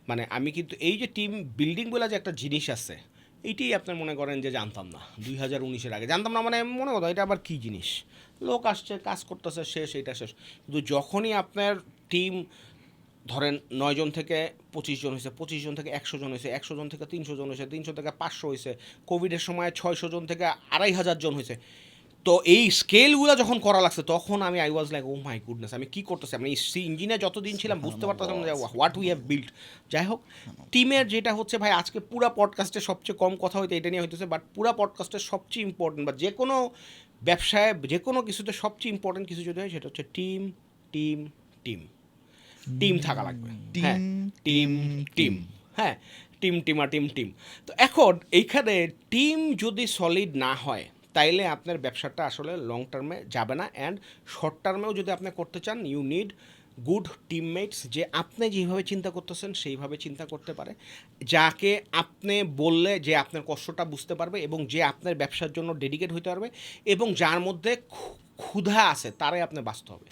মানে আমি কিন্তু এই যে টিম বিল্ডিং বলে যে একটা জিনিস আছে, এইটাই আপনার মনে করেন যে জানতাম না 2019-এর আগে জানতাম না, মানে মনে করতো এটা আবার কী জিনিস, লোক আসছে কাজ করতেছে শেষ, এইটা শেষ। কিন্তু যখনই আপনার টিম ধরেন 9 জন থেকে 25 জন হয়েছে, 25 জন থেকে 100 জন হয়েছে, 100 জন থেকে 300 জন হয়েছে, 300 থেকে 500 হয়েছে, কোভিডের সময় 600 জন থেকে 2500 জন হয়েছে। তো এই স্কেলগুলো যখন করা লাগছে তখন আমি I was like oh my goodness, আমি কী করতেছি, আমি ইঞ্জিনিয়ার যতদিন ছিলাম বুঝতে পারতাম না যে হোয়াট উই হ্যাভ বিল্ড। যাই হোক, টিমের যেটা হচ্ছে ভাই, আজকে পুরা পডকাস্টে সবচেয়ে কম কথা হইতে এটা নিয়ে হইতেছে, বাট পুরা পডকাস্টের সবচেয়ে ইম্পর্টেন্ট বা যে কোনো ব্যবসায় যে কোনো কিছুতে সবচেয়ে ইম্পর্টেন্ট কিছু যদি হয় সেটা হচ্ছে টিম, টিম, টিম। টিম থাকা লাগবে। হ্যাঁ, টিম, টিম। হ্যাঁ, টিম, টিমা, টিম, টিম। তো এখন এইখানে টিম যদি সলিড না হয় তাইলে আপনার ব্যবসাটা আসলে লং টার্মে যাবে না, অ্যান্ড শর্ট টার্মেও যদি আপনি করতে চান ইউ নিড গুড টিমমেটস, যে আপনি যেভাবে চিন্তা করতেছেন সেইভাবে চিন্তা করতে পারে, যাকে আপনি বললে যে আপনার কষ্টটা বুঝতে পারবে এবং যে আপনার ব্যবসার জন্য ডেডিকেট হইতে পারবে এবং যার মধ্যে ক্ষুধা আছে তারাই আপনি বাঁচতে হবে।